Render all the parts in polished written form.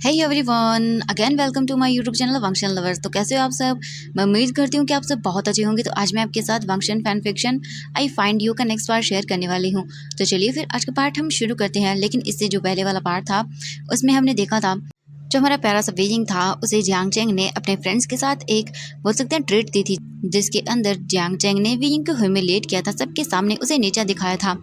Hey everyone, again welcome to my YouTube channel Vanshan lovers. तो कैसे हो आप सब? मैं उम्मीद करती हूँ कि आप सब बहुत अच्छे होंगे। तो आज मैं आपके साथ Vanshan fan fiction I find you का नेक्स्ट पार्ट शेयर करने वाली हूँ। तो चलिए फिर आज का पार्ट हम शुरू करते हैं। लेकिन इससे जो पहले वाला पार्ट था उसमें हमने देखा था जो हमारा प्यारा सा बीजिंग था उसे जियांग चेंग ने अपने फ्रेंड्स के साथ एक बोल सकते हैं ट्रीट दी थी, जिसके अंदर जियांग चेंग ने बीजिंग को ह्यूमिलेट किया था, सबके सामने उसे नीचा दिखाया था।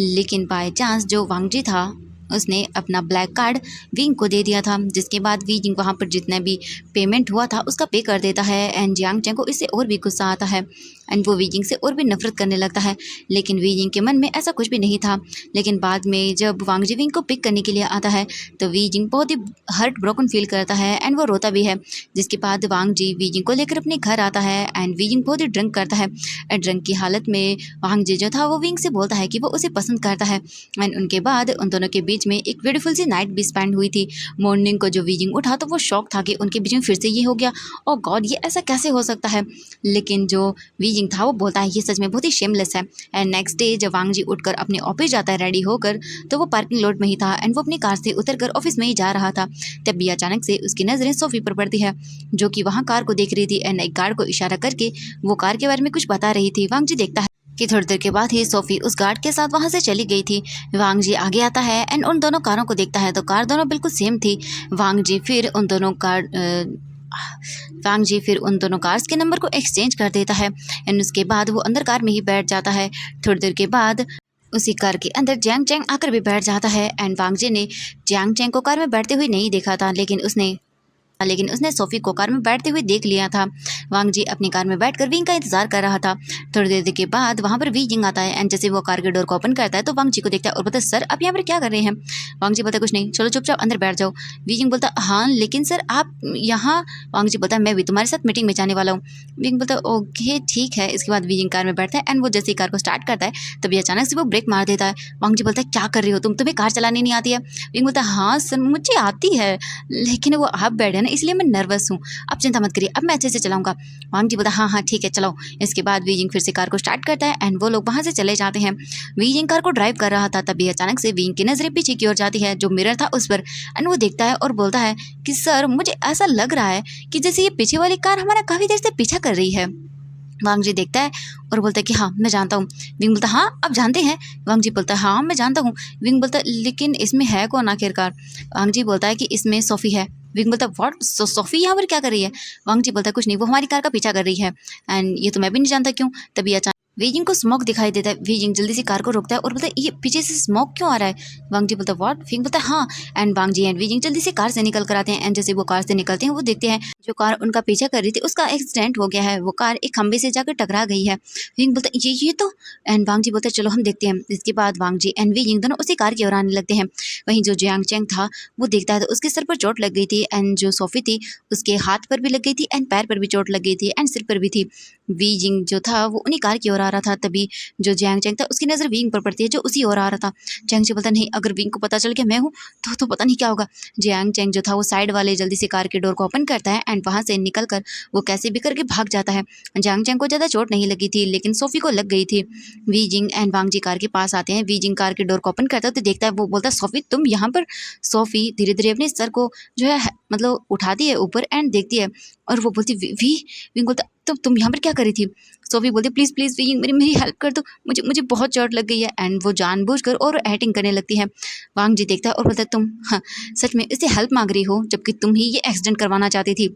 लेकिन बाय चांस जो वांगजी था उसने अपना ब्लैक कार्ड विंग को दे दिया था, जिसके बाद विंग वहाँ पर जितना भी पेमेंट हुआ था उसका पे कर देता है। एंड जियांग चेंग को इससे और भी गुस्सा आता है एंड वो विजिंग से और भी नफरत करने लगता है। लेकिन विजिंग के मन में ऐसा कुछ भी नहीं था। लेकिन बाद में जब वांग जिविंग को पिक करने के लिए आता है तो विजिंग बहुत ही हर्ट ब्रोकन फील करता है एंड वो रोता भी है। जिसके बाद वांग जी विजिंग को लेकर अपने घर आता है एंड विजिंग बहुत ही ड्रंक करता है। एंड ड्रंक की हालत में वांग जी जो था वो विंग से बोलता है कि वो उसे पसंद करता है। एंड उनके बाद उन दोनों के बीच में एक ब्यूटीफुल सी नाइट भी स्पेंड हुई थी। मॉर्निंग को जो विजिंग उठा तो वो शॉक था कि उनके बीच में फिर से ये हो गया। ओ गॉड, ये ऐसा कैसे हो सकता है? लेकिन जो विजिंग था वो बोलता है ये सच में बहुत ही शेमलेस है। एंड नेक्स्ट डे जब वांग जी उठकर अपने ऑफिस जाता है रेडी होकर, तो वो पार्किंग लॉट में ही था एंड वो अपनी कार से उतरकर ऑफिस में ही जा रहा था। तभी अचानक से उसकी नजरें सोफी पर पड़ती है, जो कि वहाँ कार को देख रही थी एंड एक गार्ड को इशारा करके वो कार के बारे में कुछ बता रही थी। वांग जी देखता है कि थोड़ी देर के बाद ही सोफी उस गार्ड के साथ वहां से चली गई थी। वांग जी आगे आता है एंड उन दोनों कारों को देखता है तो कार दोनों बिल्कुल सेम थी। वांग जी फिर उन दोनों कार्स के नंबर को एक्सचेंज कर देता है एंड उसके बाद वो अंदर कार में ही बैठ जाता है। थोड़ी देर के बाद उसी कार के अंदर जियांग चेंग आकर भी बैठ जाता है एंड वांग जी ने जियांग चेंग को कार में बैठते हुए नहीं देखा था, लेकिन उसने सोफी को कार में बैठते हुए देख लिया था। वांग जी अपनी कार में बैठकर विंग का इंतजार कर रहा था। थोड़ी देर के बाद वहां पर वी जिंग आता है एंड जैसे वो कार के डोर को ओपन करता है तो वांग जी को देखता है और बोलता है सर आप यहाँ पर क्या कर रहे हैं? वांग जी बोलता है कुछ नहीं, चलो चुपचाप अंदर बैठ जाओ। वी जिंग बोलता हाँ लेकिन सर आप यहाँ। वांग जी बोलता है मैं भी तुम्हारे साथ मीटिंग में जाने वाला हूँ। विंग बोलता है ओके ठीक है। इसके बाद वी जिंग कार में बैठता है एंड वो जैसे ही कार को स्टार्ट करता है तभी अचानक से वो ब्रेक मार देता है। वांग जी बोलता है क्या कर रही हो तुम्हें कार चलानी नहीं आती है? विंग बोलता है हाँ सर मुझे आती है, लेकिन वो आप बैठे ना इसलिए मैं नर्वस हूँ। आप चिंता मत करिए, अब मैं अच्छे से चलाऊंगा। वांग जी बोलता हाँ हाँ ठीक है चलाओ। इसके बाद वीजिंग फिर से कार को स्टार्ट करता है एंड वो लोग वहां से चले जाते हैं। वीजिंग कार को ड्राइव कर रहा था तभी अचानक से विंग की नजरें पीछे की ओर जाती है जो मिरर था उस पर एंड वो देखता है और बोलता है कि सर मुझे ऐसा लग रहा है कि जैसे ये पीछे वाली कार हमारा काफी देर से पीछा कर रही है। वांग जी देखता है और बोलता है कि हाँ मैं जानता हूँ। विंग बोलता हाँ आप जानते हैं? वांग जी बोलता है हाँ मैं जानता हूँ। विंग बोलता है लेकिन इसमें है कौन आखिरकार? वांग जी बोलता है कि इसमें सोफी है। विंग बोलता है व्हाट, सोफी यहाँ पर क्या कर रही है? वांग जी बोलता है कुछ नहीं, वो हमारी कार का पीछा कर रही है एंड ये तो मैं भी नहीं जानता क्यों। तभी अचानक वीजिंग को स्मोक दिखाई देता है। वीजिंग जल्दी से कार को रोकता है और बोलता है ये पीछे से स्मोक क्यों आ रहा है? वांग जी बोलता है व्हाट? विंग बोलता है हाँ। And Wang Ji and Weijing जल्दी से कार से निकल कर आते हैं एंड जैसे वो कार से निकलते हैं वो देखते हैं जो कार उनका पीछा कर रही थी उसका एक्सीडेंट हो गया है। वो कार एक खंबे से जाकर टकरा गई है। विंग बोलता है ये तो। एंड वांग जी बोलता है चलो हम देखते हैं। इसके बाद वांग जी एंड वीजिंग दोनों उसी कार की ओर आने लगते हैं। वहीं जो जियांग चेंग था वो देखता है तो उसके सर पर चोट लग गई थी एंड जो सोफी थी उसके हाथ पर भी लग गई थी एंड पैर पर भी चोट लग गई थी एंड सिर पर भी थी। वीजिंग जो था वो उन्हीं कार की ओर आ रहा था तभी जो जियांग चेंग था उसकी नज़र विंग पर पड़ती है जो उसी ओर आ रहा था। जियांग चेंग बोलता नहीं अगर विंग को पता चल गया मैं हूँ तो पता नहीं क्या होगा। जियांग चेंग जो था वो साइड वाले जल्दी से कार के डोर को ओपन करता है एंड वहां से निकल कर वो कैसे भी करके भाग जाता है। जियांग चेंग को ज़्यादा चोट नहीं लगी थी लेकिन सोफी को लग गई थी। Weijing and Wang Ji car के पास आते हैं। वीजिंग कार के डोर को ओपन करता है तो देखता है, वो बोलता है सोफी तुम यहाँ पर? सोफी धीरे धीरे अपने सर को जो है मतलब उठाती है ऊपर एंड देखती है और वो बोलती वी। विंग बोलता तो तुम यहाँ पर क्या करी थी? सोफी बोलती प्लीज़ प्लीज़ विंग मेरी मेरी हेल्प कर दो, मुझे मुझे बहुत चोट लग गई है एंड वो जानबूझकर और एक्टिंग करने लगती है। वांग जी देखता है और बोलता है तुम हाँ, सच में इससे हेल्प मांग रही हो जबकि तुम ही ये एक्सीडेंट करवाना चाहती थी।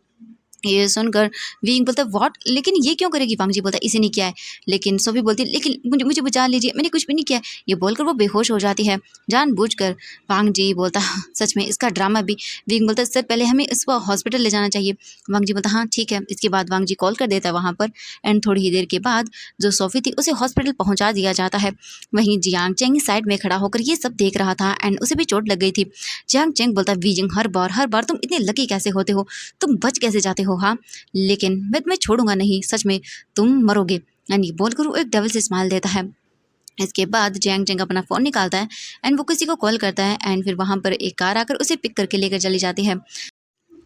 ये सुनकर विंग बोलता है व्हाट, लेकिन ये क्यों करेगी? वांग जी बोलता है इसे नहीं किया है। लेकिन सोफी बोलती है लेकिन मुझे मुझे बचा लीजिए, मैंने कुछ भी नहीं किया है। ये बोलकर वो बेहोश हो जाती है जानबूझकर। वांग जी बोलता हाँ, सच में इसका ड्रामा भी। विंग बोलता है सर पहले हमें इसको हॉस्पिटल ले जाना चाहिए। वांग जी बोलता हाँ ठीक है। इसके बाद वांग जी कॉल कर देता है वहाँ पर एंड थोड़ी ही देर के बाद जो सोफी थी उसे हॉस्पिटल पहुँचा दिया जाता है। वहीं जियांग चेंग साइड में खड़ा होकर ये सब देख रहा था एंड उसे भी चोट लग गई थी। जियांग चेंग बोलता है वीजिंग हर बार तुम इतने लकी कैसे होते हो, तुम बच कैसे जाते हो? हाँ लेकिन मैं तुम्हें छोड़ूंगा नहीं, सच में तुम मरोगे। एंड ये बोलकर वो एक डबल से स्माइल देता है। इसके बाद जियांग चेंग अपना फ़ोन निकालता है एंड वो किसी को कॉल करता है एंड फिर वहाँ पर एक कार आकर उसे पिक करके लेकर चली जाती है।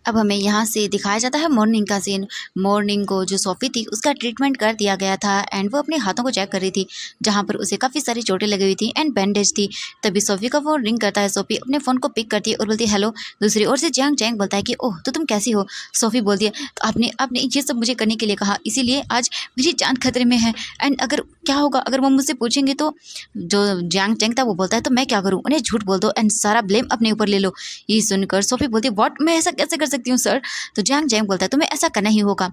अब हमें यहाँ से दिखाया जाता है मॉर्निंग का सीन। मॉर्निंग को जो सोफ़ी थी उसका ट्रीटमेंट कर दिया गया था एंड वो अपने हाथों को चेक कर रही थी जहाँ पर उसे काफ़ी सारी चोटें लगी हुई थी एंड बैंडेज थी। तभी सोफ़ी का फ़ोन रिंग करता है। सोफ़ी अपने फ़ोन को पिक करती है और बोलती है हेलो। दूसरी ओर से जियांग चैंग बोलता है कि ओह तो तुम कैसी हो। सोफ़ी बोलती है तो आपने आपने ये सब मुझे करने के लिए कहा, इसीलिए आज मेरी जान खतरे में है एंड अगर क्या होगा अगर वो मुझसे पूछेंगे तो। जो जियांग चैंग था वो बोलता है तो मैं क्या करूँ, उन्हें झूठ बोल दो एंड सारा ब्लेम अपने ऊपर ले लो। ये सुनकर सोफ़ी बोलती है व्हाट, मैं ऐसा कैसे कर सकती हूँ सर। तो जियांग चैंग बोलता है तुम्हें ऐसा करना ही होगा।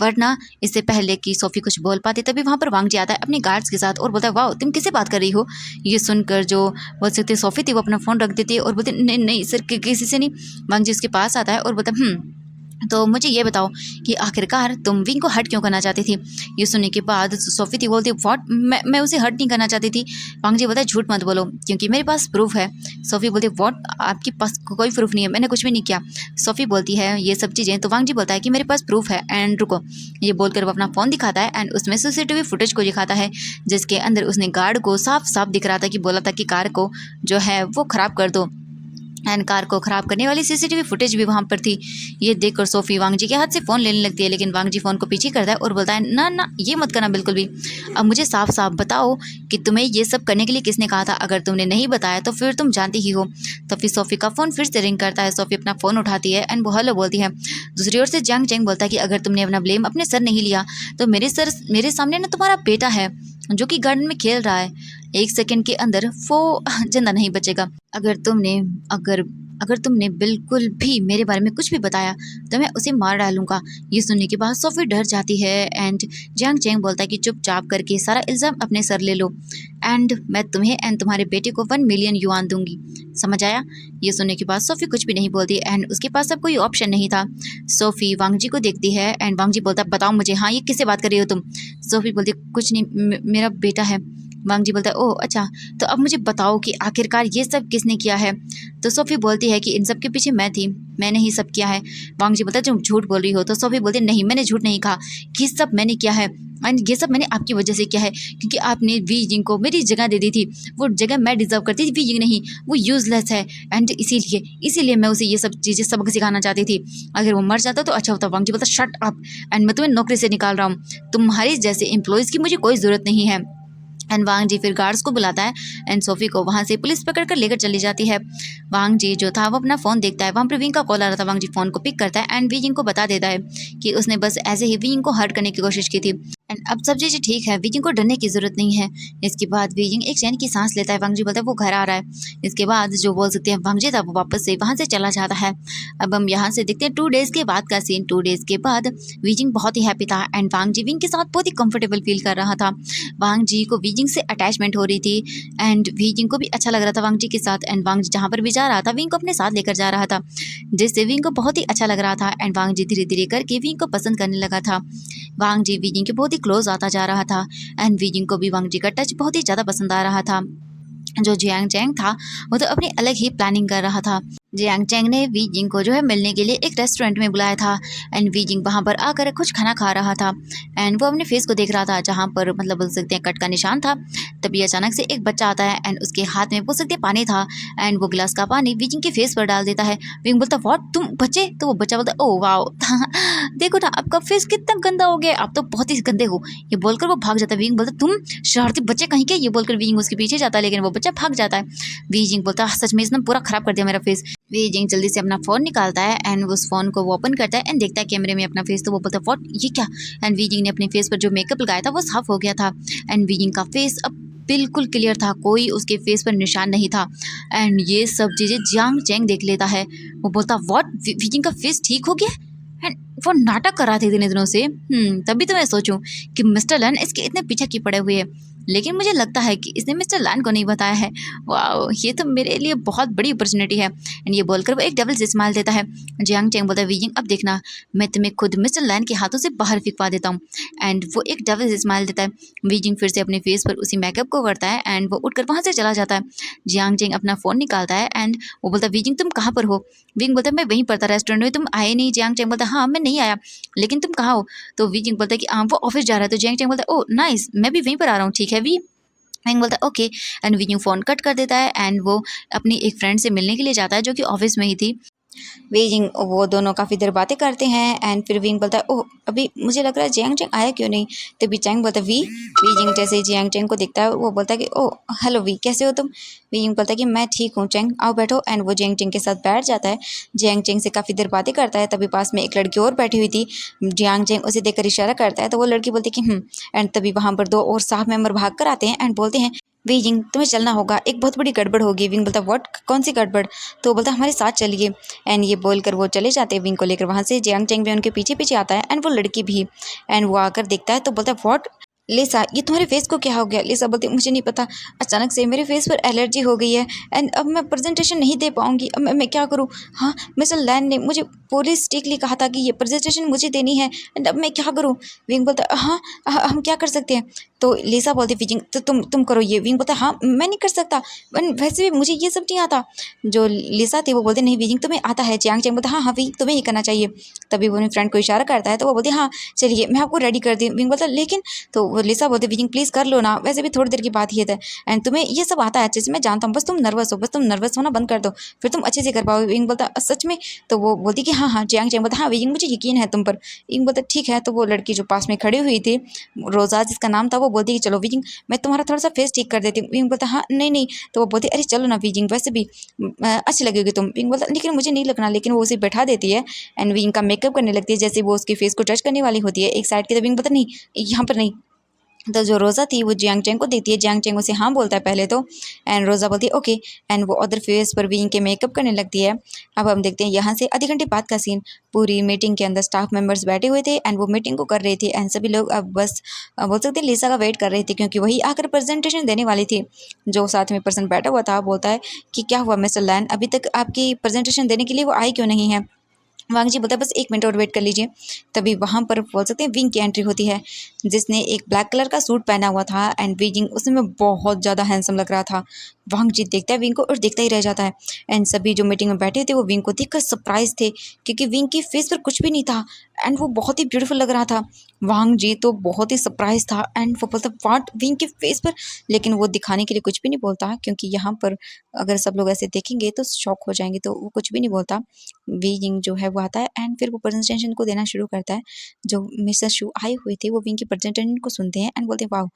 वरना इससे पहले कि सोफ़ी कुछ बोल पाती तभी वहाँ पर वांग जी आता है अपने गार्ड्स के साथ और बोलता है वाह तुम किससे बात कर रही हो। ये सुनकर जो बोल सकते सोफ़ी थी वो अपना फ़ोन रख देती है और बोलती नहीं नहीं सर किसी से नहीं। वांग जी उसके पास आता है और बोलता है तो मुझे ये बताओ कि आखिरकार तुम विंग को हर्ट क्यों करना चाहती थी। ये सुनने के बाद सोफ़ी थी बोलती व्हाट, मैं उसे हर्ट नहीं करना चाहती थी। वांग जी बोलता है झूठ मत बोलो क्योंकि मेरे पास प्रूफ है। सोफ़ी बोलती है व्हाट, आपके पास कोई प्रूफ नहीं है, मैंने कुछ भी नहीं किया। सोफ़ी बोलती है ये सब चीज़ें। तो वांग जी बोलता है कि मेरे पास प्रूफ है एंड रुको। ये बोलकर वो अपना फ़ोन दिखाता है एंड उसमें सीसीटीवी फुटेज को दिखाता है जिसके अंदर उसने गार्ड को साफ साफ दिख रहा था कि बोला था कि कार को जो है वो ख़राब कर दो एंड कार को ख़राब करने वाली सीसीटीवी फुटेज भी वहाँ पर थी। ये देखकर सोफ़ी वांग जी के हाथ से फ़ोन लेने लगती है लेकिन वांग जी फ़ोन को पीछे करता है और बोलता है ना ना ये मत करना बिल्कुल भी। अब मुझे साफ साफ बताओ कि तुम्हें ये सब करने के लिए किसने कहा था, अगर तुमने नहीं बताया तो फिर तुम जानती ही हो। तो फिर सोफ़ी का फ़ोन फिर से रिंग करता है। सोफ़ी अपना फ़ोन उठाती है एंड वो हेलो बोलती है। दूसरी ओर से जियांग चैंग बोलता है कि अगर तुमने अपना ब्लेम अपने सर नहीं लिया तो मेरे सामने ना तुम्हारा बेटा है जो कि गार्डन में खेल रहा है, 1 सेकंड के अंदर वो जिंदा नहीं बचेगा। अगर अगर तुमने बिल्कुल भी मेरे बारे में कुछ भी बताया तो मैं उसे मार डालूंगा। ये सुनने के बाद सोफ़ी डर जाती है एंड जियांग चैंग बोलता है कि चुपचाप करके सारा इल्ज़ाम अपने सर ले लो एंड मैं तुम्हें एंड तुम्हारे बेटे को 1 मिलियन युआन दूंगी, समझ आया। ये सुनने के बाद सोफ़ी कुछ भी नहीं बोलती एंड उसके पास अब कोई ऑप्शन नहीं था। सोफ़ी वांग जी को देखती है एंड वांग जी बोलता है बताओ मुझे, हाँ ये किससे बात कर रही हो तुम। सोफ़ी बोलती कुछ नहीं, मेरा बेटा है। वांग जी बोलता है ओह अच्छा, तो अब मुझे बताओ कि आखिरकार ये सब किसने किया है। तो सोफ़ी बोलती है कि इन सब के पीछे मैं थी, मैंने ही सब किया है। वांग जी बोलता है तुम झूठ बोल रही हो। तो सोफ़ी बोलती है नहीं मैंने झूठ नहीं कहा, ये सब मैंने किया है एंड ये सब मैंने आपकी वजह से किया है क्योंकि आपने वी जिंग को मेरी जगह दे दी थी। वो जगह मैं डिजर्व करती थी, वी जिंग नहीं, वो यूजलेस है एंड इसीलिए मैं उसे ये सब चीज़ें सबक सिखाना चाहती थी। अगर वो मर जाता तो अच्छा होता। वांग जी बोलता शट अप एंड मैं तुम्हें नौकरी से निकाल रहा हूँ, तुम्हारे जैसे एम्प्लॉयज़ की मुझे कोई ज़रूरत नहीं है। एंड वांग जी फिर गार्ड्स को बुलाता है एंड सोफ़ी को वहाँ से पुलिस पकड़ कर लेकर चली जाती है। वांग जी जो था वो अपना फ़ोन देखता है, वहाँ पर विंग का कॉल आ रहा था। वांग जी फ़ोन को पिक करता है एंड विंग को बता देता है कि उसने बस ऐसे ही विंग को हर्ट करने की कोशिश की थी एंड अब सब चीज़ें ठीक है, विजिंग को डरने की ज़रूरत नहीं है। इसके बाद विजिंग एक चैन की सांस लेता है। वांग जी बोलता है वो घर आ रहा है। इसके बाद जो बोल सकते हैं वांग जी था वो वापस से वहाँ से चला जाता है। अब हम यहाँ से देखते हैं 2 डेज़ के बाद का सीन। 2 डेज़ के बाद विजिंग बहुत ही हैप्पी था एंड वांग जी विंग के साथ बहुत ही कंफर्टेबल फील कर रहा था। वांग जी को विजिंग से अटैचमेंट हो रही थी एंड विजिंग को भी अच्छा लग रहा था वांग जी के साथ एंड वांग जी जहाँ पर भी जा रहा था विंग को अपने साथ लेकर जा रहा था जिससे विंग को बहुत ही अच्छा लग रहा था एंड वांग जी धीरे धीरे करके विंग को पसंद करने लगा था। वांग जी विजिंग के बहुत ही क्लोज आता जा रहा था एंड विजिंग को भी वांग जी का टच बहुत ही ज़्यादा पसंद आ रहा था। जो जियांग चैंग था वो तो अपनी अलग ही प्लानिंग कर रहा था। जियांग चैंग ने वी जिंग को जो है मिलने के लिए एक रेस्टोरेंट में बुलाया था एंड वी जिंग वहाँ पर आकर कुछ खाना खा रहा था एंड वो अपने फेस को देख रहा था जहाँ पर मतलब बोल सकते हैं कट का निशान था। तभी अचानक से एक बच्चा आता है एंड उसके हाथ में बोल सकते हैं पानी था एंड वो गिलास का पानी वी जिंग के फेस पर डाल देता है। विंग बोलता व्हाट तुम बच्चे, तो वो बच्चा बोलता ओ वाओ देखो ना आपका फेस कितना गंदा हो गया, आप तो बहुत ही गंदे हो। ये बोलकर वो भाग जाता है। विंग बोलता तुम शरारती बच्चे कहीं के। ये बोलकर विंग उसके पीछे जाता है लेकिन वो बच्चा भाग जाता है। वीजिंग बोलता है सच में इसने पूरा खराब कर दिया मेरा फेस। वीजिंग जल्दी से अपना फ़ोन निकालता है एंड उस फ़ोन को वो ओपन करता है एंड देखता है कैमरे में अपना फेस। तो वो बोलता है व्हाट ये क्या। एंड वीजिंग ने अपने फेस पर जो मेकअप लगाया था वो साफ हो गया था एंड वीजिंग का फेस अब बिल्कुल क्लियर था, कोई उसके फेस पर निशान नहीं था एंड ये सब चीज़ें जियांग चैंग देख लेता है। वो बोलता व्हाट वीजिंग का फेस ठीक हो गया एंड वो नाटक कर रहा था इतने दिनों से। तभी तो मैं सोचूं कि मिस्टर लन इसके इतने पीछे क्यों पड़े हुए हैं, लेकिन मुझे लगता है कि इसने मिस्टर लैन को नहीं बताया है। वाह ये तो मेरे लिए बहुत बड़ी अपॉर्चुनिटी है एंड ये बोलकर वो एक डबल से स्माइल देता है। जियांग चैंग बोलता है वीजिंग अब देखना मैं तुम्हें खुद मिस्टर लैन के हाथों से बाहर फिकवा देता हूँ एंड वो एक डबल से स्माइल देता है। वीजिंग फिर से अपने फेस पर उसी मेकअप को करता है एंड वो उठकर वहाँ से चला जाता है। जियांग चैंग अपना फ़ोन निकालता है एंड वो बोलता है वीजिंग तुम कहाँ पर हो। विंग बोलता है मैं वहीं पर था रेस्टोरेंट में, तुम आए नहीं। जियांग चैंग बोलता है हाँ मैं नहीं आया, लेकिन तुम कहाँ हो। तो वीजिंग बोलता है कि हाँ वो ऑफिस जा रहा है। तो जियांग चैंग बोलता है ओह नाइस मैं भी वहीं पर आ रहा हूँ, ठीक है वी। विंग बोलता है okay and wing phone cut कर देता है एंड वो अपनी एक फ्रेंड से मिलने के लिए जाता है जो कि ऑफिस में ही थी। वीजिंग वो दोनों काफ़ी देर बातें करते हैं एंड फिर विंग बोलता है ओह अभी मुझे लग रहा है जियांग चेंग आया क्यों नहीं। तभी चैंग बोलता है वी। वीजिंग जैसे ही जियांग चेंग को देखता है वो बोलता है कि ओह हेलो वी कैसे हो तुम। वीजिंग बोलता है कि मैं ठीक हूँ चेंग आओ बैठो एंड वो जियांग चेंग के साथ बैठ जाता है। जियांग चेंग से काफ़ी देर बातें करता है। तभी पास में एक लड़की और बैठी हुई थी। जियांग चेंग उसे देखकर इशारा करता है तो वो लड़की बोलती है कि एंड तभी वहाँ पर दो और स्टाफ मेंबर भाग कर आते हैं एंड बोलते हैं वीजिंग तुम्हें चलना होगा एक बहुत बड़ी गड़बड़ होगी। विंग बोलता व्हाट कौन सी गड़बड़। तो वो बोलता हमारे साथ चलिए एंड ये बोलकर वो चले जाते हैं विंग को लेकर वहाँ से। जियांग चेंग भी उनके पीछे पीछे आता है एंड वो लड़की भी एंड वो आकर देखता है तो बोलता है व्हाट लिसा ये तुम्हारे फेस को क्या हो गया। लिसा बोलती है मुझे नहीं पता अचानक से मेरे फेस पर एलर्जी हो गई है एंड अब मैं प्रेजेंटेशन नहीं दे पाऊंगी अब मैं क्या करूँ। हाँ मिस्टर लैन ने मुझे पूरी स्ट्रिक्टली कहा था कि ये प्रेजेंटेशन मुझे देनी है एंड अब मैं क्या करूँ। विंग बोलता है हाँ हम क्या कर सकते हैं। तो लिसा बोलती विजिंग तो तुम करो ये। विंग बोलता हाँ मैं नहीं कर सकता वैसे भी मुझे ये सब नहीं आता। जो लिसा थी वो बोलते नहीं विजिंग तुम्हें आता है। जियांग चेंग बोलता हाँ हाँ विंग तुम्हें ही करना चाहिए। तभी वो अपने फ्रेंड को इशारा करता है तो वो बोलती हाँ चलिए मैं आपको रेडी कर दी। विंग बोलता लेकिन तो वो लिसा बोलती विजिंग प्लीज़ कर लो ना वैसे भी थोड़ी देर की बात ही है एंड तुम्हें ये सब आता है अच्छे से मैं जानता हूँ बस तुम नर्वस होना बंद कर दो फिर तुम अच्छे से कर पाओगे। विंग बोलता सच में। तो वो बोलती कि हाँ हाँ। जियांग चेंग बोलता हाँ विजिंग मुझे यकीन है तुम पर। विंग बोलता ठीक है। तो वो लड़की जो पास में खड़ी हुई थी रोज़ा जिसका नाम था वो बोलती कि चलो विजिंग मैं तुम्हारा थोड़ा सा फेस ठीक कर देती हूँ। विंग बोलता हाँ नहीं नहीं। तो वो बोलती अरे चलो ना विजिंग वैसे भी अच्छी लगेगी तुम। विंग बोलता लेकिन मुझे नहीं लगना। लेकिन वो उसे बैठा देती है एंड विंग का मेकअप करने लगती है जैसे वो उसके फेस को टच करने वाली होती है एक साइड की। तो विंग बोलता नहीं यहाँ पर नहीं। तो जो रोज़ा थी वो जियांग चेंग को देती है। जियांग चेंग उसे हाँ बोलता है पहले तो एंड रोज़ा बोलती है ओके एंड वो अदर फेस पर विंग के मेकअप करने लगती है। अब हम देखते हैं यहाँ से आधे घंटे बाद का सीन। पूरी मीटिंग के अंदर स्टाफ मेंबर्स बैठे हुए थे एंड वो मीटिंग को कर रही थी एंड सभी लोग अब बस बोल सकते हैं लिसा का वेट कर रही थी क्योंकि वही आकर प्रेजेंटेशन देने वाली थी। जो साथ में पर्सन बैठा हुआ था बोलता है कि क्या हुआ मिस्टर लैन अभी तक आपकी प्रेजेंटेशन देने के लिए वो आई क्यों नहीं है। वांग जी बोलता है बस 1 मिनट और वेट कर लीजिए। तभी वहाँ पर बोल सकते हैं विंग की एंट्री होती है जिसने एक ब्लैक कलर का सूट पहना हुआ था एंड विंग उसमें बहुत ज़्यादा हैंडसम लग रहा था। वांग जी देखता है विंग को और देखता ही रह जाता है एंड सभी जो मीटिंग में बैठे थे वो विंग को देखकर सरप्राइज थे क्योंकि विंग की फेस पर कुछ भी नहीं था एंड वो बहुत ही ब्यूटीफुल लग रहा था। वांग जी तो बहुत ही सरप्राइज था एंड वो बोलता वाट विंग के फेस पर। लेकिन वो दिखाने के लिए कुछ भी नहीं बोलता क्योंकि यहाँ पर अगर सब लोग ऐसे देखेंगे तो शॉक हो जाएंगे तो वो कुछ भी नहीं बोलता। विंग जो है वो आता है एंड फिर वो प्रेजेंटेशन को देना शुरू करता है। जो मिस्टर शू आए हुए थे वो विंग की प्रेजेंटेशन को सुनते हैं एंड बोलते हैं वाह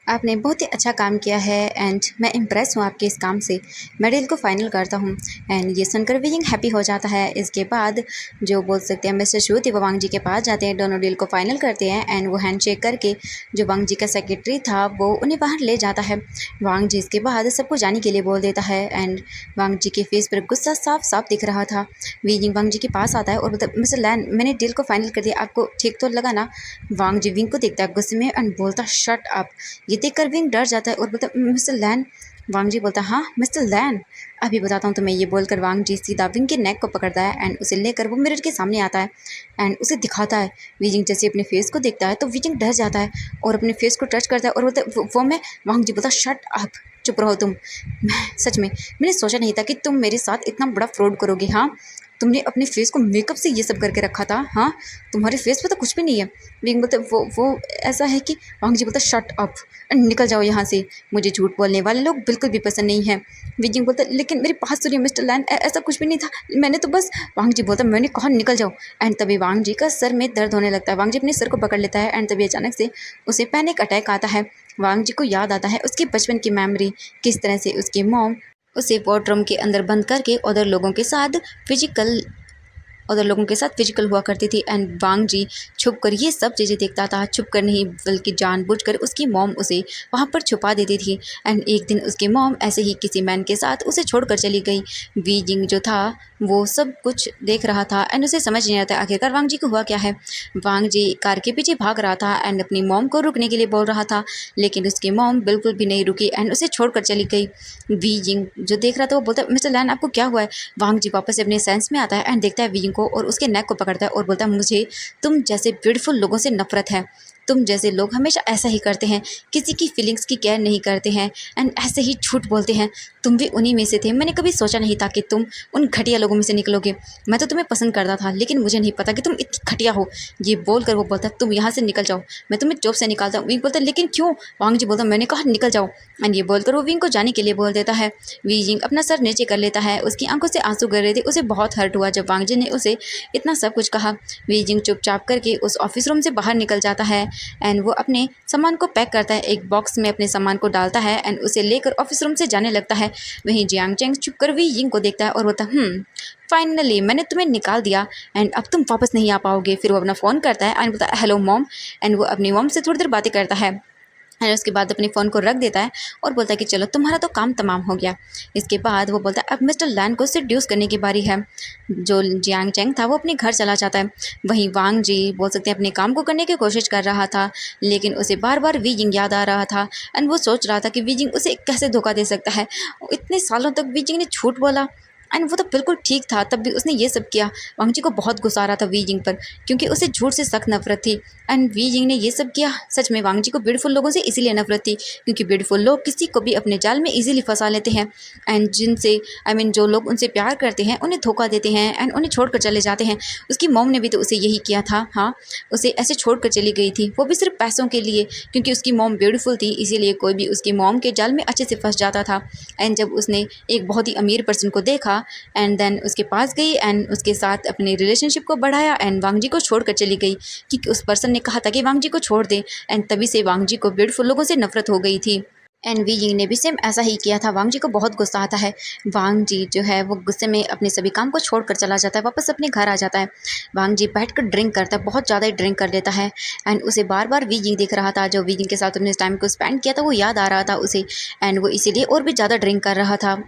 आपने बहुत ही अच्छा काम किया है एंड मैं इम्प्रेस हूँ आपके इस काम से। मैं डील को फाइनल करता हूँ एंड ये सुनकर विंग हैप्पी हो जाता है। इसके बाद जो बोल सकते हैं मिस्टर शू थे वो वांग जी के पास जाते हैं दोनों डील को फाइनल करते हैं एंड वो हैंडशेक करके जो वांग जी का सेक्रेटरी था वो उन्हें बाहर ले जाता है। वांग जी इसके बाद सबको जाने के लिए बोल देता है एंड वांग जी के फेस पर गुस्सा साफ साफ दिख रहा था। विंग वांग जी के पास आता है और बोलता मिस्टर लैन मैंने डील को फाइनल कर दिया आपको ठीक तो लगा ना। वांग जी विंग को देखता है गुस्से में एंड बोलता शट अप। ये देखकर विंग डर जाता है और बोलता मिस्टर लैन। वांग जी बोलता हाँ मिस्टर लैन अभी बताता हूँ तुम्हें। ये बोलकर वांग जी सीधा विंग के नेक को पकड़ता है एंड उसे लेकर वो मिरर के सामने आता है एंड उसे दिखाता है। विजिंग जैसे अपने फेस को देखता है तो विजिंग डर जाता है और अपने फेस को टच करता है और बोलता है वो मैं। वांग जी बोलता शट अप चुप रहो तुम। सच में मैंने सोचा नहीं था कि तुम मेरे साथ इतना बड़ा फ्रॉड करोगे। हाँ तुमने अपने फेस को मेकअप से ये सब करके रखा था। हाँ तुम्हारे फेस पे तो कुछ भी नहीं है। विंग बोलता वो ऐसा है कि वांग जी बोलता शट अप निकल जाओ यहाँ से मुझे झूठ बोलने वाले लोग बिल्कुल भी पसंद नहीं है। विजिंग बोलता लेकिन मेरी बात सुनिए मिस्टर लैन ऐसा कुछ भी नहीं था मैंने तो बस। वांग जी बोलता मैंने कहा निकल जाओ एंड तभी वांग जी का सर में दर्द होने लगता है। वांग जी अपने सर को पकड़ लेता है एंड तभी अचानक से उसे पैनिक अटैक आता है। वांग जी को याद आता है उसकी बचपन की मेमोरी किस तरह से उसकी मॉम उसे वॉर्डरूम के अंदर बंद करके उधर लोगों के साथ फिजिकल हुआ करती थी एंड वांग जी छुप कर ये सब चीज़ें देखता था। छुप कर नहीं बल्कि जानबूझकर उसकी मॉम उसे वहाँ पर छुपा देती थी एंड एक दिन उसकी मॉम ऐसे ही किसी मैन के साथ उसे छोड़कर चली गई। वीजिंग जो था वो सब कुछ देख रहा था एंड उसे समझ नहीं आता आखिरकार वांग जी को हुआ क्या है। वांग जी कार के पीछे भाग रहा था एंड अपनी मॉम को रुकने के लिए बोल रहा था लेकिन उसकी मॉम बिल्कुल भी नहीं रुकी एंड उसे छोड़कर चली गई। वीजिंग जो देख रहा था वो बोलता मिस्टर लैन आपको क्या हुआ है। वांग जी वापस से अपने सेंस में आता है एंड देखता है वीजिंग को और उसके नेक को पकड़ता है और बोलता है मुझे तुम जैसे ब्यूटीफुल लोगों से नफरत है। तुम जैसे लोग हमेशा ऐसा ही करते हैं, किसी की फीलिंग्स की केयर नहीं करते हैं एंड ऐसे ही झूठ बोलते हैं। तुम भी उन्हीं में से थे। मैंने कभी सोचा नहीं था कि तुम उन घटिया लोगों में से निकलोगे। मैं तो तुम्हें पसंद करता था, लेकिन मुझे नहीं पता कि तुम इतनी घटिया हो। ये बोलकर वो बोलता तुम यहाँ से निकल जाओ, मैं तुम्हें जॉब से निकालता हूँ। विंग बोलता लेकिन क्यों? वांग जी बोलता मैंने कहा निकल जाओ। एंड ये बोलकर वो विंग को जाने के लिए बोल देता है। वी जिंग अपना सर नीचे कर लेता है, उसकी आंखों से आंसू गिर रहे थे। उसे बहुत हर्ट हुआ जब वांग जी ने उसे इतना सब कुछ कहा। वी जिंग चुपचाप करके उस ऑफिस रूम से बाहर निकल जाता है एंड वो अपने सामान को पैक करता है, एक बॉक्स में अपने सामान को डालता है एंड उसे लेकर ऑफिस रूम से जाने लगता है। वहीं जियांग चेंग छुप कर वी जिंग को देखता है और बोलता फाइनली मैंने तुम्हें निकाल दिया एंड अब तुम वापस नहीं आ पाओगे। फिर वो अपना फ़ोन करता है एंड बोलता है हेलो मॉम। एंड वो अपनी मॉम से थोड़ी देर बातें करता है एंड उसके बाद अपने फ़ोन को रख देता है और बोलता है कि चलो तुम्हारा तो काम तमाम हो गया। इसके बाद वो बोलता है अब मिस्टर लैन को सेड्यूस करने की बारी है। जो जियांग चेंग था वो अपने घर चला जाता है। वहीं वांग जी बोल सकते हैं अपने काम को करने की कोशिश कर रहा था, लेकिन उसे बार बार वी जिंग याद आ रहा था एंड वो सोच रहा था कि वी जिंग उसे कैसे धोखा दे सकता है। इतने सालों तक वी जिंग ने झूठ बोला एंड वो तो बिल्कुल ठीक था, तब भी उसने ये सब किया। वांग जी को बहुत गुस्सा आ रहा था वी जिंग पर, क्योंकि उसे झूठ से सख्त नफरत थी एंड वी जिंग ने ये सब किया। सच में वांग जी को ब्यूटीफुल लोगों से इसीलिए नफरत थी क्योंकि ब्यूटीफुल लोग किसी को भी अपने जाल में इजीली फंसा लेते हैं एंड जिनसे जो लोग उनसे प्यार करते हैं उन्हें धोखा देते हैं एंड उन्हें छोड़कर चले जाते हैं। उसकी मॉम ने भी तो उसे यही किया था। हाँ, उसे ऐसे छोड़कर चली गई थी, वो भी सिर्फ पैसों के लिए, क्योंकि उसकी मॉम ब्यूटीफुल थी, इसीलिए कोई भी उसकी मॉम के जाल में अच्छे से फंस जाता था। एंड जब उसने एक बहुत ही अमीर पर्सन को देखा एंड देन उसके पास गई एंड उसके साथ अपने रिलेशनशिप को बढ़ाया एंड वांग जी को छोड़कर चली गई, क्योंकि उस पर्सन ने कहा था कि वांग जी को छोड़ दे एंड तभी से वांग जी को ब्यूटीफुल लोगों से नफरत हो गई थी। एंड वी जिंग ने भी सेम ऐसा ही किया था। वांग जी को बहुत गुस्सा आता है। वांग जी जो है वो गुस्से में अपने सभी काम को छोड़कर चला जाता है, वापस अपने घर आ जाता है। वांग जी बैठकर ड्रिंक करता है, बहुत ज़्यादा ही ड्रिंक कर लेता है एंड उसे बार बार वी जिंग दिख रहा था। जो वी जिंग के साथ अपने टाइम को स्पेंड किया था वो याद आ रहा था उसे एंड वो इसीलिए और भी ज़्यादा ड्रिंक कर रहा था।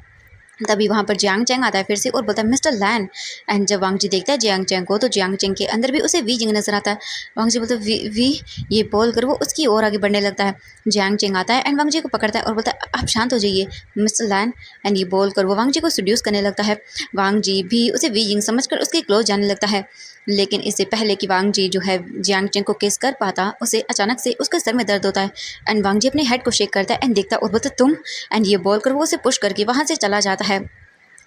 तभी वहाँ पर जियांग चेंग आता है फिर से और बोलता है मिस्टर लैन। एंड जब वांग जी देखता है जियांग चेंग को तो जियांग चेंग के अंदर भी उसे वी जिंग नजर आता है। वांग जी बोलता है वी ये बोल कर वो उसकी ओर आगे बढ़ने लगता है। जियांग चेंग आता है एंड वांग जी को पकड़ता है और बोलता है आप शांत हो जाइए मिस्टर लैन। एंड ये बोल कर वो वांग जी को सेड्यूस करने लगता है। वांग जी भी उसे वी जिंग समझ कर उसके क्लोज जाने लगता है, लेकिन इससे पहले कि वांग जी जो है जियांग चेंग को किस कर पाता उसे अचानक से उसके सर में दर्द होता है एंड वांग जी अपने हेड को शेक करता है एंड देखता है और बोलता है तुम। एंड ये बोलकर वो उसे पुश करके वहाँ से चला जाता है।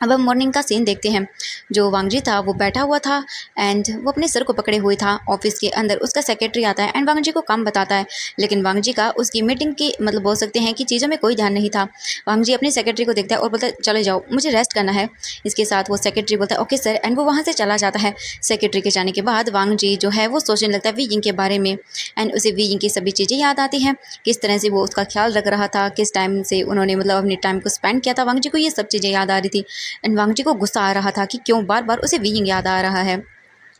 अब हम मॉर्निंग का सीन देखते हैं। जो वांग जी था वो बैठा हुआ था एंड वो अपने सर को पकड़े हुए था। ऑफिस के अंदर उसका सेक्रेटरी आता है एंड वांग जी को काम बताता है, लेकिन वांग जी का उसकी मीटिंग की बोल सकते हैं कि चीज़ों में कोई ध्यान नहीं था। वांग जी अपने सेक्रेटरी को देखता है और बोलता है चले जाओ मुझे रेस्ट करना है। इसके साथ वो सेक्रेटरी बोलता है ओके सर एंड वो वहाँ से चला जाता है। सेक्रेटरी के जाने के बाद वांग जी जो है वो सोचने लगता है वी जिंग के बारे में एंड उसे वी जिंग की सभी चीज़ें याद आती हैं, किस तरह से वो उसका ख्याल रख रहा था, किस टाइम से उन्होंने अपने टाइम को स्पेंड किया था। वांग जी को ये सब चीज़ें याद आ रही थी एंड वांग जी को गुस्सा आ रहा था कि क्यों बार बार उसे विंग याद आ रहा है।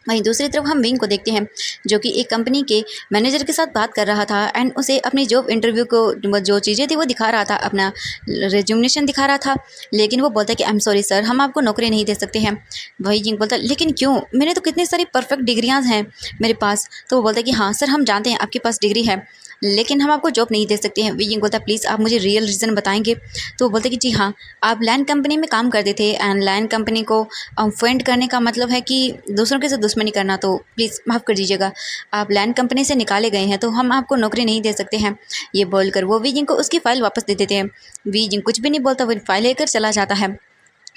वहीं दूसरी तरफ हम विंग को देखते हैं जो कि एक कंपनी के मैनेजर के साथ बात कर रहा था एंड उसे अपनी जॉब इंटरव्यू को जो चीज़ें थी वो दिखा रहा था, अपना रेज्यूमेशन दिखा रहा था, लेकिन वो बोलता है कि आई एम सॉरी सर हम आपको नौकरी नहीं दे सकते हैं। वही जिंग बोलता है लेकिन क्यों, मैंने तो कितनी सारी परफेक्ट डिग्रियाँ हैं मेरे पास। तो वो बोलता है कि हाँ सर हम जानते हैं आपके पास डिग्री है, लेकिन हम आपको जॉब नहीं दे सकते हैं। विजिंग बोलता है प्लीज़ आप मुझे रियल रीज़न बताएंगे। तो वो बोलते हैं कि जी हाँ, आप लैंड कंपनी में काम करते थे एंड लैंड कंपनी को फंड करने का मतलब है कि दूसरों के साथ दुश्मनी करना, तो प्लीज़ माफ़ कर दीजिएगा, आप लैंड कंपनी से निकाले गए हैं तो हम आपको नौकरी नहीं दे सकते हैं। ये बोलकर वो विजिंग को उसकी फ़ाइल वापस दे देते हैं। विजिंग कुछ भी नहीं बोलता, वो फाइल लेकर चला जाता है।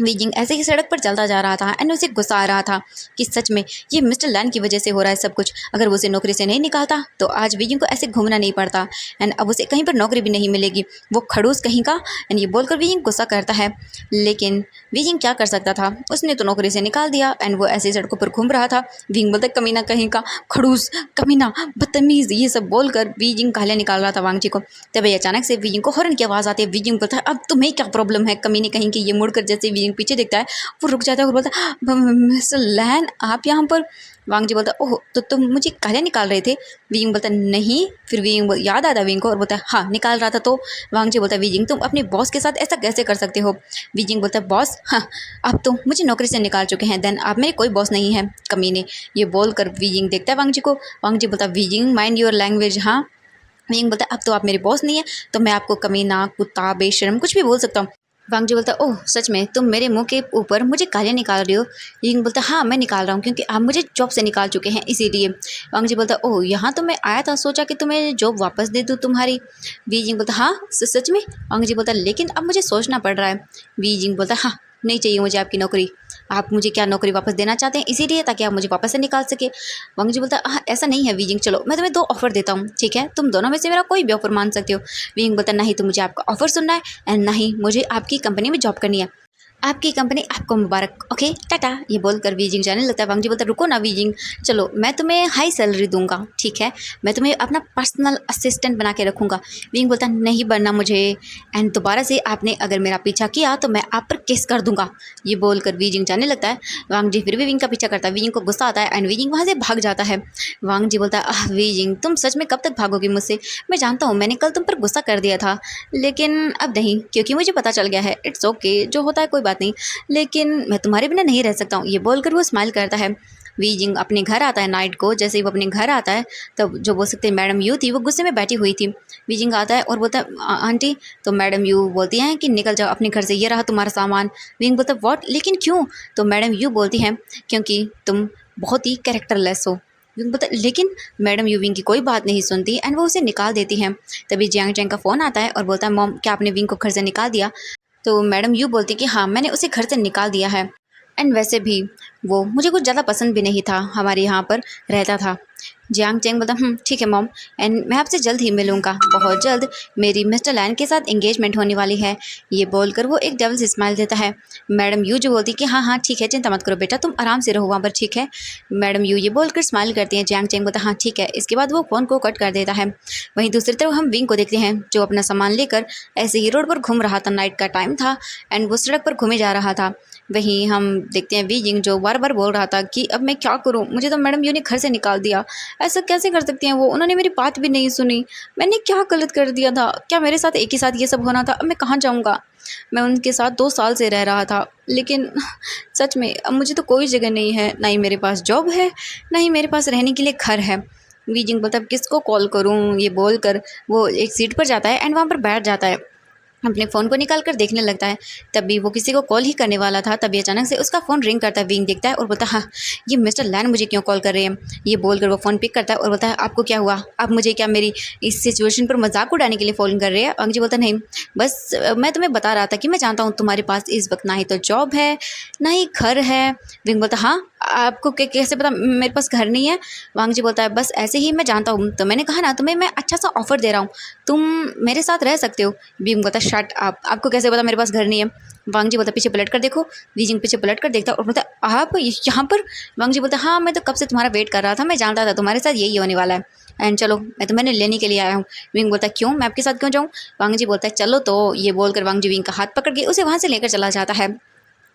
विजिंग ऐसे ही सड़क पर चलता जा रहा था एंड उसे गुस्सा आ रहा था कि सच में ये मिस्टर लैन की वजह से हो रहा है सब कुछ। अगर वो उसे नौकरी से नहीं निकालता तो आज विजिंग को ऐसे घूमना नहीं पड़ता एंड अब उसे कहीं पर नौकरी भी नहीं मिलेगी, वो खड़ूस कहीं का। एंड ये बोलकर विजिंग गुस्सा करता है, लेकिन विजिंग क्या कर सकता था, उसने तो नौकरी से निकाल दिया एंड वो ऐसे सड़कों पर घूम रहा था। विजिंग बोलता कमीना कहीं का, खड़ूस, कमीना, बदतमीज़, ये सब बोलकर विजिंग गालियाँ निकाल रहा था वांग जी को। तभी अचानक से विजिंग को हॉर्न की आवाज़ आती है। विजिंग बोलता है अब तुम्हें क्या प्रॉब्लम है कमीने कहीं की। ये मुड़कर जैसे विजिंग पीछे देखता है वो रुक जाता है और बोलता है मिस्टर लैन आप यहाँ पर। वांग जी बोलता है ओह तो तुम मुझे गालियाँ निकाल रहे थे। विजिंग बोलता है नहीं। फिर विजिंग याद आता है विजिंग को और बोलता है हाँ निकाल रहा था। तो वांग जी बोलता है विजिंग तुम अपने बॉस के साथ ऐसा कैसे कर सकते हो। विजिंग बोलता है बॉस, हाँ आप तो मुझे नौकरी से निकाल चुके हैं, देन आप मेरे कोई बॉस नहीं है कमीने। ये बोलकर विजिंग देखता है वांग जी को। वांग जी बोलता है विजिंग माइंड योर लैंग्वेज। हाँ विजिंग बोलता है अब तो आप मेरे बॉस नहीं है तो मैं आपको कमीना, कुत्ता, बेशर्म कुछ भी बोल सकता हूँ। वांग जी बोलता ओह सच में तुम मेरे मुंह के ऊपर मुझे गालियाँ निकाल रही हो। यिंग बोलता हाँ मैं निकाल रहा हूँ क्योंकि आप मुझे जॉब से निकाल चुके हैं इसीलिए। वांग जी बोलता ओह यहाँ तो मैं आया था सोचा कि तुम्हें जॉब वापस दे दूँ तुम्हारी। वी जिंग बोलता हाँ सच में। वांग जी बोलता लेकिन अब मुझे सोचना पड़ रहा है। वी जिंग बोलता हाँ नहीं चाहिए मुझे आपकी नौकरी। आप मुझे क्या नौकरी वापस देना चाहते हैं इसीलिए ताकि आप मुझे वापस से निकाल सके। वांग जी बोलता हाँ ऐसा नहीं है वीजिंग, चलो मैं तुम्हें दो ऑफर देता हूँ ठीक है, तुम दोनों में से मेरा कोई भी ऑफर मान सकते हो। वीजिंग बोलता नहीं तो मुझे आपका ऑफर सुनना है एंड नहीं मुझे आपकी कंपनी में जॉब करनी है। आपकी कंपनी आपको मुबारक, ओके टाटा। ये बोलकर वीजिंग जाने लगता है। वांग जी बोलता रुको ना वीजिंग, चलो मैं तुम्हें हाई सैलरी दूंगा ठीक है, मैं तुम्हें अपना पर्सनल असिस्टेंट बना के रखूंगा। वीजिंग बोलता नहीं बनना मुझे एंड दोबारा से आपने अगर मेरा पीछा किया तो मैं आप पर केस कर दूंगा। ये बोलकर वीजिंग जाने लगता है। वांग जी फिर भी विंग का पीछा करता है। वीजिंग को गुस्सा आता है एंड वीजिंग वहाँ से भाग जाता है। वांग जी बोलता है वीजिंग तुम सच में कब तक भागोगी मुझसे, मैं जानता हूँ मैंने कल तुम पर गुस्सा कर दिया था लेकिन अब नहीं क्योंकि मुझे पता चल गया है। इट्स ओके जो होता है कोई बात नहीं, लेकिन मैं तुम्हारे बिना नहीं रह सकता हूँ। ये बोलकर वो स्माइल करता है। वीजिंग अपने घर आता है नाइट को। जैसे ही वो अपने घर आता है तब जो बोल सकते हैं मैडम यू थी वो गुस्से में बैठी हुई थी। वीजिंग आता है और बोलता है आंटी, तो मैडम यू बोलती हैं कि निकल जाओ अपने घर से, ये रहा तुम्हारा सामान। वीजिंग बोलता है व्हाट लेकिन क्यों, तो मैडम यू बोलती हैं क्योंकि तुम बहुत ही कैरेक्टरलेस हो। विंग बोलता है लेकिन मैडम यू विंग की कोई बात नहीं सुनती एंड वो उसे निकाल देती हैं। तभी जियांग चैंग का फ़ोन आता है और बोलता है मॉम क्या आपने विंग को घर से निकाल दिया। तो मैडम यू बोलती कि हाँ मैंने उसे घर से निकाल दिया है एंड वैसे भी वो मुझे कुछ ज़्यादा पसंद भी नहीं था, हमारे यहाँ पर रहता था। जियांग चैंग बोलता ठीक है मॉम एंड मैं आपसे जल्द ही मिलूँगा, बहुत जल्द मेरी मिस्टर लैन के साथ एंगेजमेंट होने वाली है। ये बोलकर वो एक डेविल स्माइल देता है। मैडम यू जो बोलती कि हाँ हाँ ठीक है चिंता मत करो बेटा तुम आराम से रहो वहाँ पर ठीक है। मैडम यू ये बोलकर स्माइल करती हैं। जियांग चैंग बोलता हाँ ठीक है। इसके बाद वो फ़ोन को कट कर देता है। वहीं दूसरी तरफ हम विंग को देखते हैं जो अपना सामान लेकर ऐसे ही रोड पर घूम रहा था। नाइट का टाइम था एंड वो सड़क पर घूमे जा रहा था। वहीं हम देखते हैं वीजिंग जो बार बार बोल रहा था कि अब मैं क्या करूं, मुझे तो मैडम यू ने घर से निकाल दिया, ऐसा कैसे कर सकती हैं वो, उन्होंने मेरी बात भी नहीं सुनी, मैंने क्या गलत कर दिया था, क्या मेरे साथ एक ही साथ ये सब होना था, अब मैं कहाँ जाऊँगा। मैं उनके साथ 2 साल से रह रहा था लेकिन सच में अब मुझे तो कोई जगह नहीं है, ना ही मेरे पास जॉब है ना ही मेरे पास रहने के लिए घर है। वीजिंग बोलता है किसको कॉल करूँ। ये बोलकर वो एक सीट पर जाता है एंड वहाँ पर बैठ जाता है, अपने फ़ोन को निकाल कर देखने लगता है। तभी वो किसी को कॉल ही करने वाला था तभी अचानक से उसका फ़ोन रिंग करता है। विंग देखता है और बोलता है हाँ ये मिस्टर लैन मुझे क्यों कॉल कर रहे हैं। ये बोलकर वो फ़ोन पिक करता है और बोलता है आपको क्या हुआ, आप मुझे क्या मेरी इस सिचुएशन पर मजाक उड़ाने के लिए फ़ोन कर रहे हैं। अंग जी बोलता नहीं बस मैं तुम्हें बता रहा था कि मैं जानता हूँ तुम्हारे पास इस वक्त ना ही तो जॉब है ना ही घर है। विंग बोलता हाँ आपको कैसे पता मेरे पास घर नहीं है। वांग जी बोलता है बस ऐसे ही मैं जानता हूँ, तो मैंने कहा ना तुम्हें मैं अच्छा सा ऑफर दे रहा हूँ, तुम मेरे साथ रह सकते हो। बीम बोलता है शट अप, आपको कैसे पता मेरे पास घर नहीं है। वांग जी बोलता है पीछे पलट कर देखो। वीजिंग पीछे पलट कर देखता है और बोलता है आप यहाँ पर। वांग जी बोलता है हाँ मैं तो कब से तुम्हारा वेट कर रहा था, मैं जानता था तुम्हारे साथ यही होने वाला है एंड चलो मैं तुम्हें लेने के लिए आया हूँ। विंग बोलता है क्यों, मैं आपके साथ क्यों जाऊँ। वांग जी बोलता है चलो तो। ये बोलकर वांग जी विंग का हाथ पकड़ के उसे वहाँ से लेकर चला जाता है।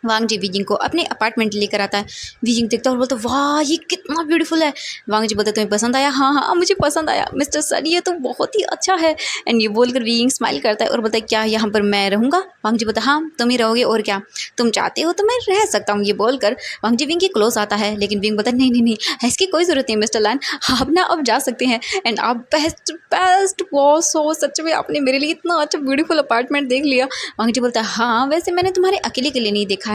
वांग जी वीजिंग को अपने अपार्टमेंट लेकर आता है। वीजिंग देखता है और बोलता है वाह ये कितना ब्यूटीफुल है। वांग जी बोलता है तुम्हें पसंद आया, हाँ हाँ मुझे पसंद आया मिस्टर सर ये तो बहुत ही अच्छा है। एंड ये बोलकर वीजिंग स्माइल करता है और बोलता है क्या यहाँ पर मैं रहूँगा। वांग जी बोलता है हाँ तुम ही रहोगे और क्या, तुम चाहते हो तो मैं रह सकता हूँ। ये बोलकर वांग जी विंग के क्लोज आता है लेकिन विंग बोलता है नहीं नहीं नहीं इसकी कोई ज़रूरत नहीं मिस्टर लैन, आप ना अब जा सकते हैं एंड आप बेस्ट बेस्ट बॉस हो, सच में आपने मेरे लिए इतना अच्छा ब्यूटीफुल अपार्टमेंट देख लिया। वांग जी बोलता है हाँ वैसे मैंने तुम्हारे अकेले के लिए नहीं देखा